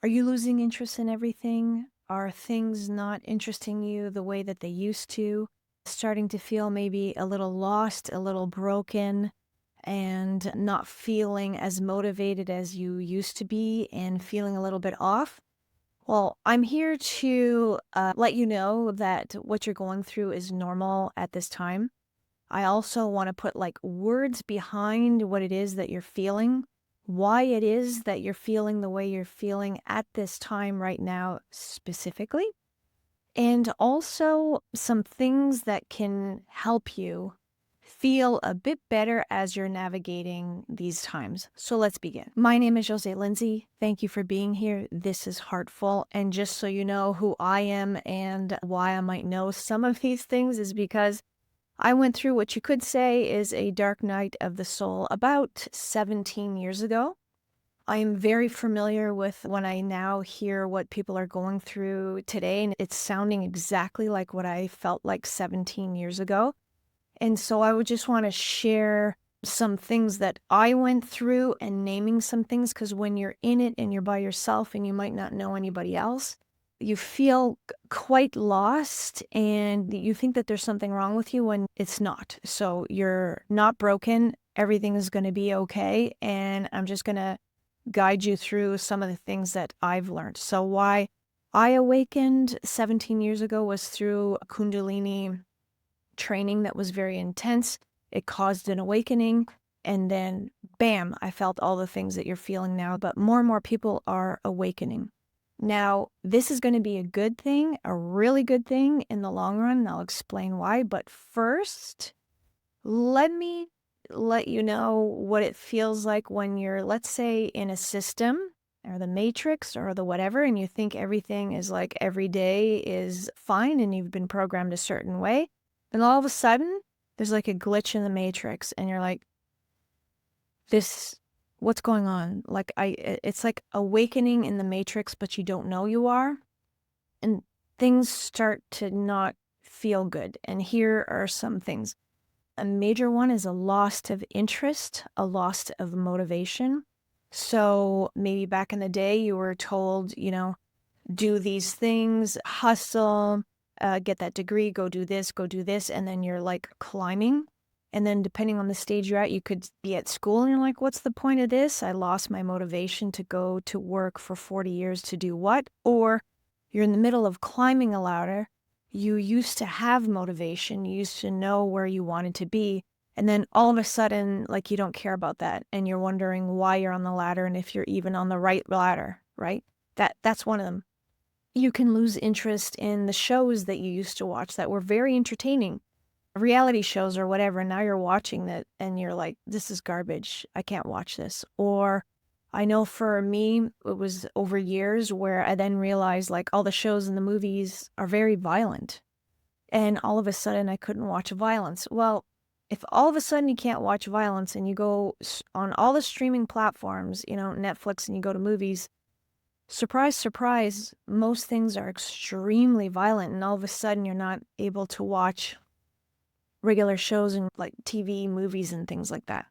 Are you losing interest in everything? Are things not interesting you the way that they used to? Starting to feel maybe a little lost, a little broken, and not feeling as motivated as you used to be and feeling a little bit off? Well, I'm here to let you know that what you're going through is normal at this time. I also want to put like words behind what it is that you're feeling, why it is that you're feeling the way you're feeling at this time right now specifically, and also some things that can help you feel a bit better as you're navigating these times. So let's begin. My name is Jose Lindsay. Thank you for being here. This is Heartful. And just so you know who I am and why I might know some of these things is because I went through what you could say is a dark night of the soul about 17 years ago. I am very familiar with when I now hear what people are going through today, and it's sounding exactly like what I felt like 17 years ago. And so I would just want to share some things that I went through and naming some things because when you're in it and you're by yourself and you might not know anybody else, you feel quite lost and you think that there's something wrong with you when it's not. So you're not broken. Everything is going to be okay. And I'm just going to guide you through some of the things that I've learned. So, why I awakened 17 years ago was through a Kundalini training that was very intense. It caused an awakening. And then, bam, I felt all the things that you're feeling now. But more and more people are awakening. Now, this is going to be a good thing, a really good thing in the long run. And I'll explain why. But first, let me let you know what it feels like when you're, let's say, in a system or the matrix or the whatever, and you think everything is like every day is fine and you've been programmed a certain way. Then all of a sudden, there's like a glitch in the matrix, and you're like, this, what's going on? Like, it's like awakening in the matrix, but you don't know you are. And things start to not feel good. And here are some things. A major one is a loss of interest, a loss of motivation. So maybe back in the day, you were told, do these things, hustle, get that degree, go do this, and then you're like climbing. And then depending on the stage you're at, you could be at school and you're like, what's the point of this? I lost my motivation to go to work for 40 years to do what? Or you're in the middle of climbing a ladder. You used to have motivation. You used to know where you wanted to be. And then all of a sudden, like you don't care about that. And you're wondering why you're on the ladder and if you're even on the right ladder, right? That's one of them. You can lose interest in the shows that you used to watch that were very entertaining, reality shows or whatever. And now you're watching that and you're like, this is garbage. I can't watch this. Or I know for me, it was over years where I then realized like all the shows and the movies are very violent. And all of a sudden I couldn't watch violence. Well, if all of a sudden you can't watch violence and you go on all the streaming platforms, Netflix, and you go to movies, surprise, surprise, most things are extremely violent. And all of a sudden you're not able to watch regular shows and like TV, movies, and things like that.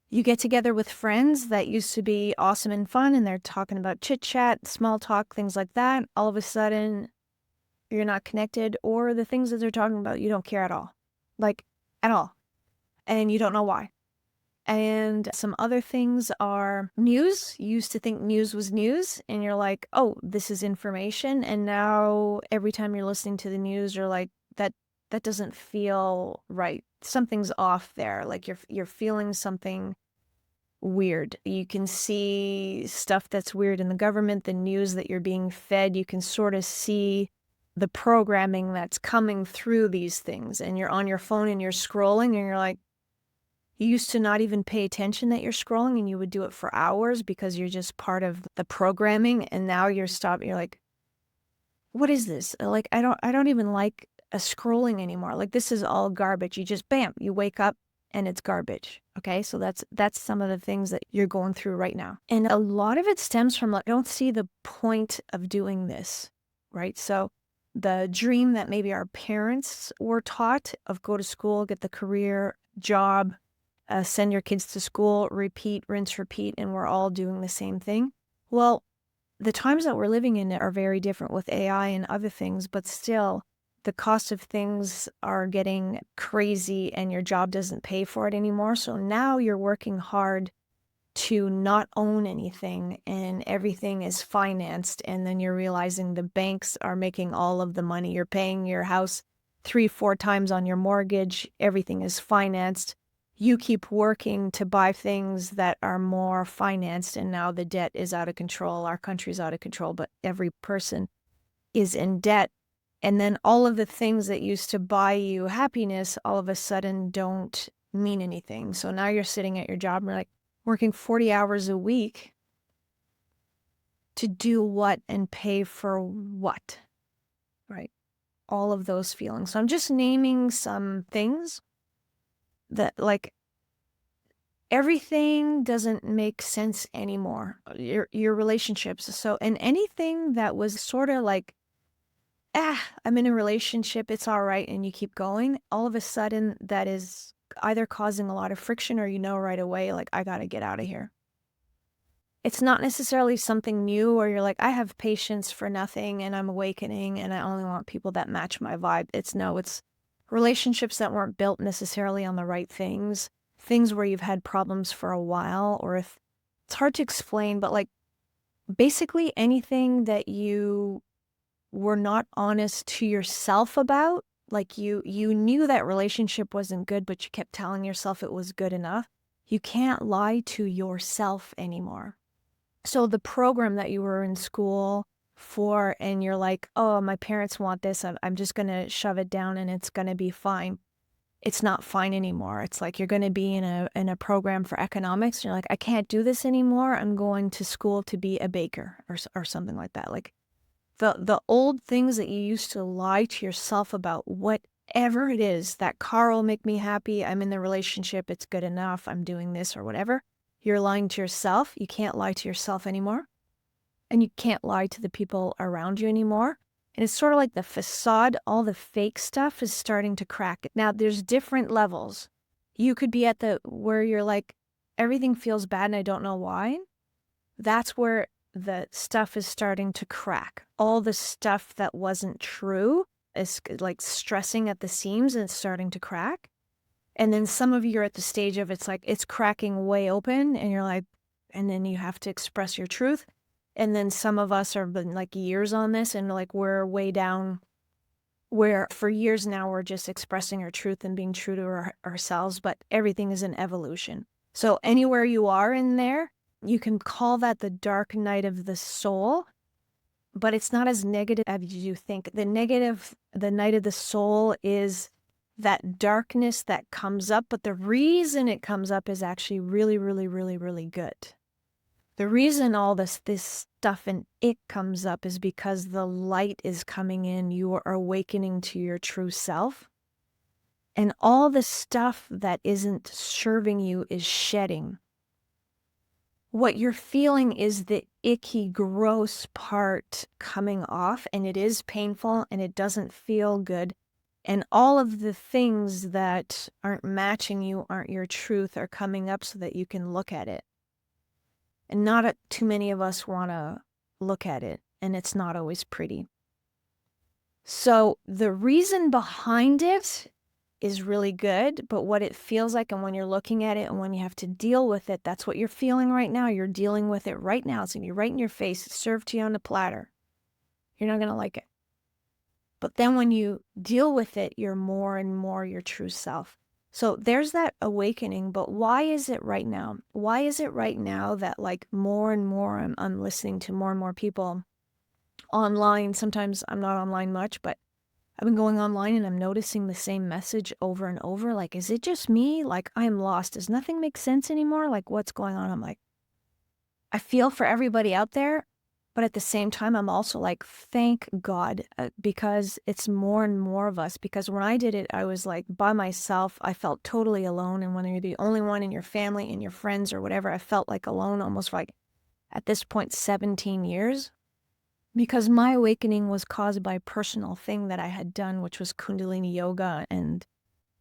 You get together with friends that used to be awesome and fun, and they're talking about chit chat, small talk, things like that. All of a sudden, you're not connected, or the things that they're talking about, you don't care at all. Like, at all. And you don't know why. And some other things are news. You used to think news was news, and you're like, oh, this is information. And now every time you're listening to the news, you're like, that doesn't feel right. Something's off there. Like you're feeling something weird. You can see stuff that's weird in the government, the news that you're being fed. You can sort of see the programming that's coming through these things. And you're on your phone and you're scrolling and you're like, you used to not even pay attention that you're scrolling and you would do it for hours because you're just part of the programming. And now you're stopped. You're like, what is this? Like, I don't even like a scrolling anymore. Like, this is all garbage. You just, bam, you wake up and it's garbage. Okay. So that's some of the things that you're going through right now. And a lot of it stems from like, I don't see the point of doing this. Right. So the dream that maybe our parents were taught of go to school, get the career, job, send your kids to school, repeat, rinse, repeat, and we're all doing the same thing. Well, the times that we're living in are very different with AI and other things, but still, the cost of things are getting crazy and your job doesn't pay for it anymore. So now you're working hard to not own anything and everything is financed. And then you're realizing the banks are making all of the money. You're paying your house 3, 4 times on your mortgage. Everything is financed. You keep working to buy things that are more financed. And now the debt is out of control. Our country's out of control, but every person is in debt. And then all of the things that used to buy you happiness all of a sudden don't mean anything. So now you're sitting at your job and you're like, working 40 hours a week to do what and pay for what, right? All of those feelings. So I'm just naming some things that, like, everything doesn't make sense anymore. Your relationships. So, and anything that was sort of like, I'm in a relationship, it's all right, and you keep going, all of a sudden that is either causing a lot of friction or right away, like, I got to get out of here. It's not necessarily something new where you're like, I have patience for nothing and I'm awakening and I only want people that match my vibe. It's relationships that weren't built necessarily on the right things where you've had problems for a while, or if it's hard to explain, but like basically anything that you were not honest to yourself about. Like you knew that relationship wasn't good, but you kept telling yourself it was good enough. You can't lie to yourself anymore. So the program that you were in school for, and you're like, oh, my parents want this, I'm just going to shove it down and it's going to be fine. It's not fine anymore. It's like you're going to be in a program for economics. And you're like, I can't do this anymore. I'm going to school to be a baker or something like that. Like the old things that you used to lie to yourself about, whatever it is, that car will make me happy, I'm in the relationship, it's good enough, I'm doing this or whatever. You're lying to yourself. You can't lie to yourself anymore. And you can't lie to the people around you anymore. And it's sort of like the facade, all the fake stuff is starting to crack. Now, there's different levels. You could be at where you're like, everything feels bad and I don't know why. That's where the stuff is starting to crack. All the stuff that wasn't true is like stressing at the seams and it's starting to crack. And then some of you are at the stage of it's like it's cracking way open and you're like, and then you have to express your truth. And then some of us have been like years on this and like we're way down where for years now we're just expressing our truth and being true to ourselves, but everything is an evolution. So anywhere you are in there, you can call that the dark night of the soul, but it's not as negative as you think. The night of the soul is that darkness that comes up, but the reason it comes up is actually really, really, really, really good. The reason all this stuff and it comes up is because the light is coming in. You are awakening to your true self. And all the stuff that isn't serving you is shedding. What you're feeling is the icky, gross part coming off, and it is painful and it doesn't feel good. And all of the things that aren't matching you, aren't your truth, are coming up so that you can look at it. And not too many of us want to look at it, and it's not always pretty. So the reason behind it is really good, but what it feels like and when you're looking at it and when you have to deal with it, that's what you're feeling right now. You're dealing with it right now. It's going to be right in your face. It's served to you on a platter. You're not going to like it. But then when you deal with it, you're more and more your true self. So there's that awakening, but why is it right now? Why is it right now that like more and more I'm listening to more and more people online? Sometimes I'm not online much, but I've been going online and I'm noticing the same message over and over. Like, is it just me? Like, I'm lost. Does nothing make sense anymore? Like, what's going on? I'm like, I feel for everybody out there. But at the same time, I'm also like, thank God, because it's more and more of us. Because when I did it, I was like by myself. I felt totally alone. And when you're the only one in your family and your friends or whatever, I felt like alone almost like at this point, 17 years. Because my awakening was caused by a personal thing that I had done, which was Kundalini yoga. And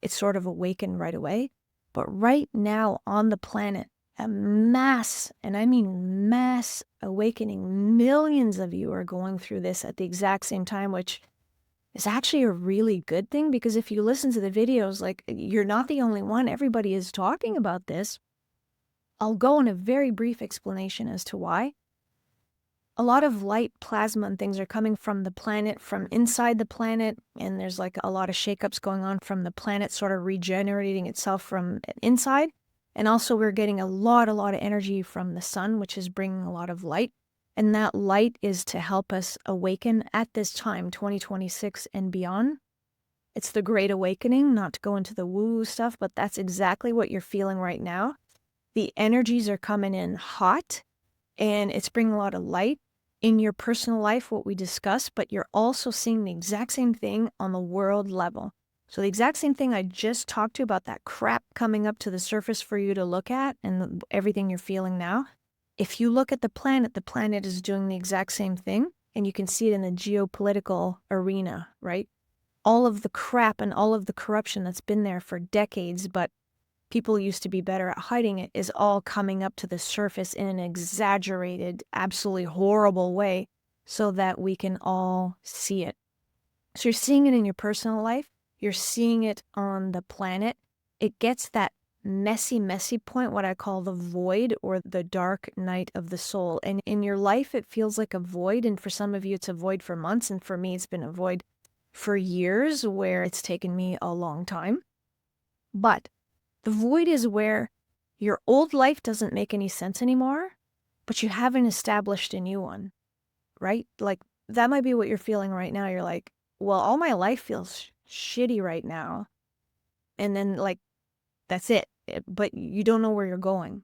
it sort of awakened right away. But right now on the planet, a mass, and I mean mass awakening. Millions of you are going through this at the exact same time, which is actually a really good thing because if you listen to the videos, like you're not the only one. Everybody is talking about this. I'll go in a very brief explanation as to why. A lot of light, plasma, and things are coming from the planet, from inside the planet, and there's like a lot of shakeups going on from the planet sort of regenerating itself from inside. And also we're getting a lot of energy from the sun, which is bringing a lot of light. And that light is to help us awaken at this time, 2026 and beyond. It's the Great Awakening, not to go into the woo-woo stuff, but that's exactly what you're feeling right now. The energies are coming in hot, and it's bringing a lot of light in your personal life, what we discussed, but you're also seeing the exact same thing on the world level. So the exact same thing I just talked to you about, that crap coming up to the surface for you to look at and everything you're feeling now. If you look at the planet is doing the exact same thing, and you can see it in the geopolitical arena, right? All of the crap and all of the corruption that's been there for decades, but people used to be better at hiding it, is all coming up to the surface in an exaggerated, absolutely horrible way so that we can all see it. So you're seeing it in your personal life. You're seeing it on the planet. It gets that messy point, what I call the void or the dark night of the soul. And in your life, it feels like a void. And for some of you, it's a void for months. And for me, it's been a void for years, where it's taken me a long time. But the void is where your old life doesn't make any sense anymore, but you haven't established a new one, right? Like that might be what you're feeling right now. You're like, well, all my life feels shitty right now. And then like, that's it. But you don't know where you're going.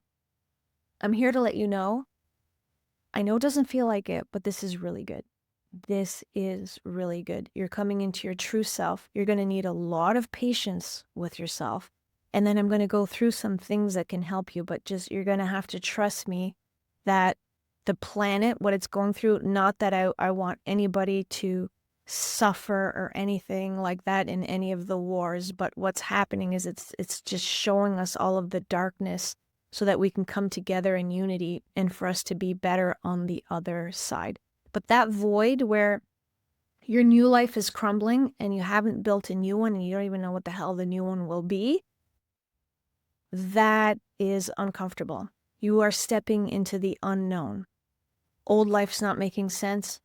I'm here to let you know. I know it doesn't feel like it, but this is really good. This is really good. You're coming into your true self. You're going to need a lot of patience with yourself. And then I'm going to go through some things that can help you, but just you're going to have to trust me that the planet, what it's going through, not that I want anybody to suffer or anything like that in any of the wars, but what's happening is it's just showing us all of the darkness so that we can come together in unity and for us to be better on the other side. But that void where your new life is crumbling and you haven't built a new one and you don't even know what the hell the new one will be, that is uncomfortable. You are stepping into the unknown. Old life's not making sense.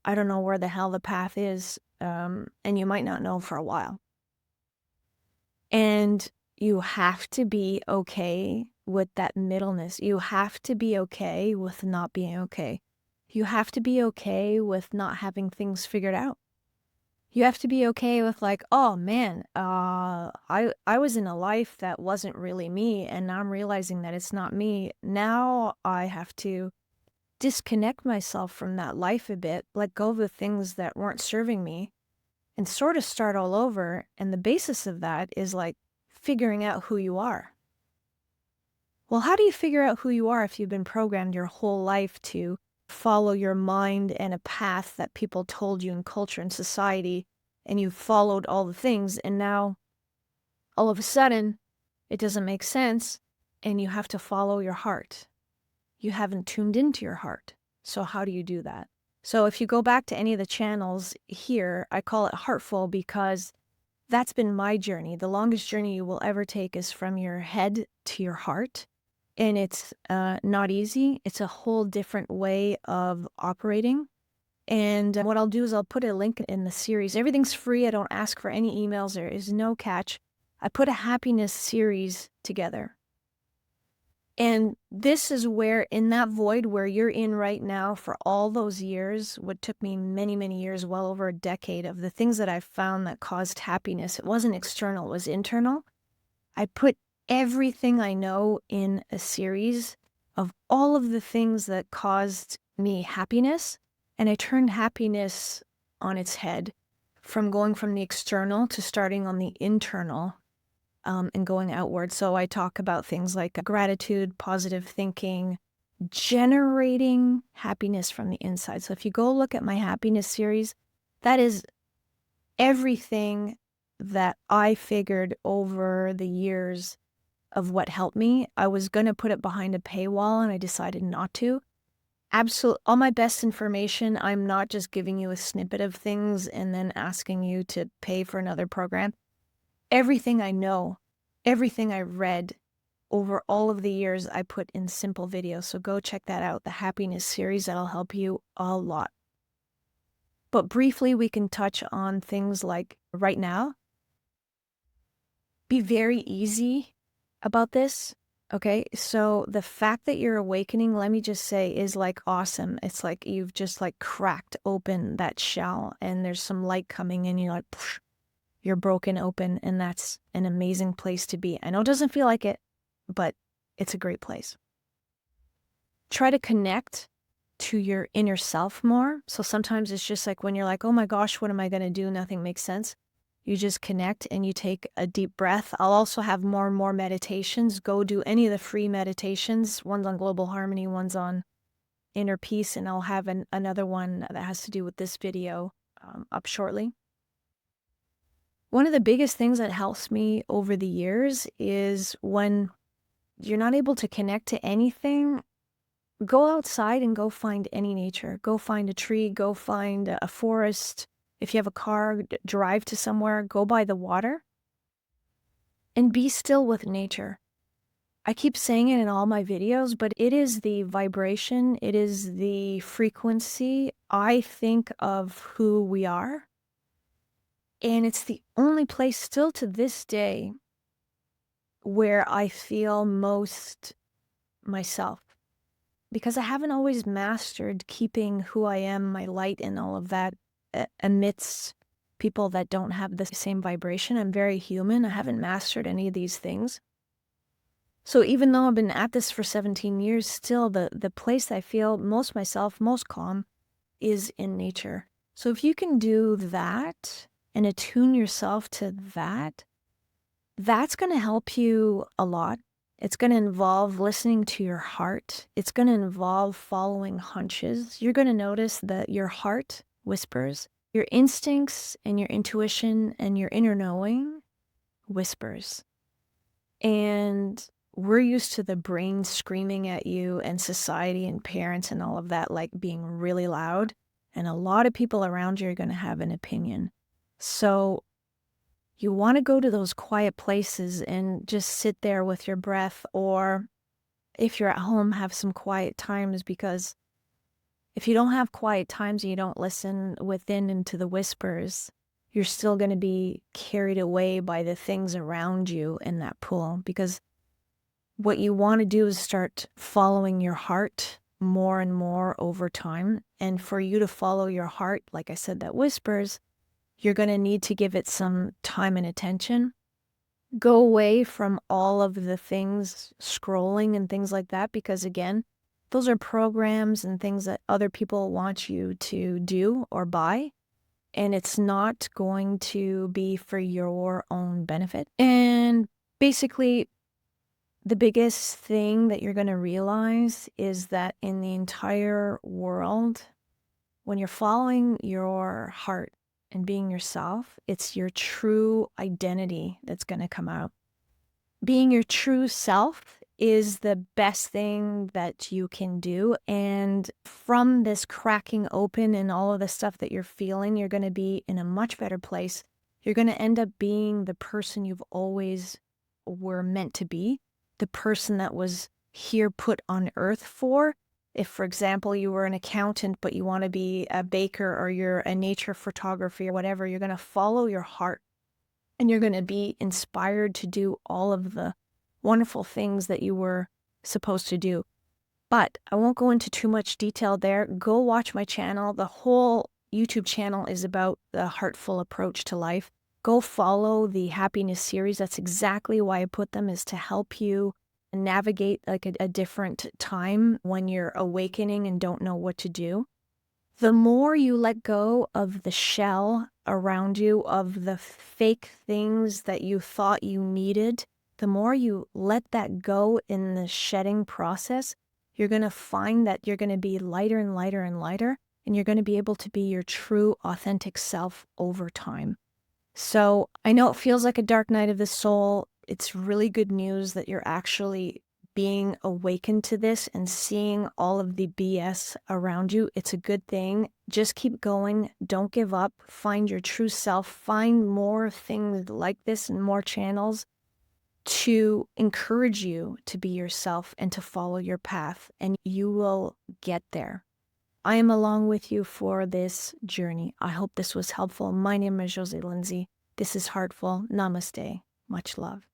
I don't know where the hell the path is, and you might not know for a while. And you have to be okay with that middleness. You have to be okay with not being okay. You have to be okay with not having things figured out. You have to be okay with like, oh man, I was in a life that wasn't really me, and now I'm realizing that it's not me. Now I have to disconnect myself from that life a bit, let go of the things that weren't serving me, and sort of start all over. And the basis of that is like figuring out who you are. Well, how do you figure out who you are if you've been programmed your whole life to follow your mind and a path that people told you in culture and society, and you followed all the things, and now all of a sudden it doesn't make sense and you have to follow your heart? You haven't tuned into your heart. So how do you do that? So if you go back to any of the channels here, I call it Heartful because that's been my journey. The longest journey you will ever take is from your head to your heart. And it's not easy. It's a whole different way of operating. And what I'll do is I'll put a link in the series. Everything's free. I don't ask for any emails. There is no catch. I put a happiness series together. And this is where, in that void where you're in right now for all those years, what took me many, many years, well over a decade, of the things that I found that caused happiness, it wasn't external, it was internal. I put everything I know in a series of all of the things that caused me happiness, and I turned happiness on its head from going from the external to starting on the internal and going outward. So I talk about things like gratitude, positive thinking, generating happiness from the inside. So if you go look at my happiness series, that is everything that I figured over the years of what helped me. I was going to put it behind a paywall and I decided not to. Absolutely, all my best information, I'm not just giving you a snippet of things and then asking you to pay for another program. Everything I know, everything I read over all of the years, I put in simple videos. So go check that out, the happiness series. That'll help you a lot. But briefly, we can touch on things like right now. Be very easy about this. Okay, so the fact that you're awakening, let me just say, is like awesome. It's like you've just like cracked open that shell and there's some light coming in. You're like, poosh, you're broken open, and that's an amazing place to be. I know it doesn't feel like it, but it's a great place. Try to connect to your inner self more. So sometimes it's just like when you're like, oh my gosh, what am I going to do? Nothing makes sense. You just connect and you take a deep breath. I'll also have more and more meditations. Go do any of the free meditations. One's on global harmony, one's on inner peace, and I'll have another one that has to do with this video up shortly. One of the biggest things that helps me over the years is when you're not able to connect to anything, go outside and go find any nature. Go find a tree, go find a forest. If you have a car, drive to somewhere, go by the water and be still with nature. I keep saying it in all my videos, but it is the vibration, it is the frequency, I think, of who we are. And it's the only place still to this day where I feel most myself. Because I haven't always mastered keeping who I am, my light, and all of that amidst people that don't have the same vibration. I'm very human. I haven't mastered any of these things. So even though I've been at this for 17 years, still the place I feel most myself, most calm, is in nature. So if you can do that and attune yourself to that, that's going to help you a lot. It's going to involve listening to your heart. It's going to involve following hunches. You're going to notice that your heart whispers, your instincts and your intuition and your inner knowing whispers. And we're used to the brain screaming at you and society and parents and all of that, like being really loud. And a lot of people around you are going to have an opinion. So you want to go to those quiet places and just sit there with your breath, or if you're at home, have some quiet times, because if you don't have quiet times and you don't listen within into the whispers, you're still going to be carried away by the things around you in that pool. Because what you want to do is start following your heart more and more over time. And for you to follow your heart, like I said, that whispers, you're going to need to give it some time and attention. Go away from all of the things, scrolling and things like that, because again, those are programs and things that other people want you to do or buy, and it's not going to be for your own benefit. And basically, the biggest thing that you're going to realize is that in the entire world, when you're following your heart and being yourself, it's your true identity that's going to come out. Being your true self is the best thing that you can do. And from this cracking open and all of the stuff that you're feeling, you're going to be in a much better place. You're going to end up being the person you've always were meant to be, the person that was here put on earth for. If, for example, you were an accountant, but you want to be a baker, or you're a nature photographer or whatever, you're going to follow your heart and you're going to be inspired to do all of the wonderful things that you were supposed to do. But I won't go into too much detail there. Go watch my channel. The whole YouTube channel is about the heartful approach to life. Go follow the happiness series. That's exactly why I put them, is to help you navigate like a different time when you're awakening and don't know what to do. The more you let go of the shell around you, of the fake things that you thought you needed, the more you let that go in the shedding process, you're going to find that you're going to be lighter and lighter and lighter, and you're going to be able to be your true, authentic self over time. So I know it feels like a dark night of the soul. It's really good news that you're actually being awakened to this and seeing all of the BS around you. It's a good thing. Just keep going. Don't give up. Find your true self. Find more things like this and more channels to encourage you to be yourself and to follow your path, and you will get there. I am along with you for this journey. I hope this was helpful. My name is Jose Lindsay. This is Heartful. Namaste. Much love.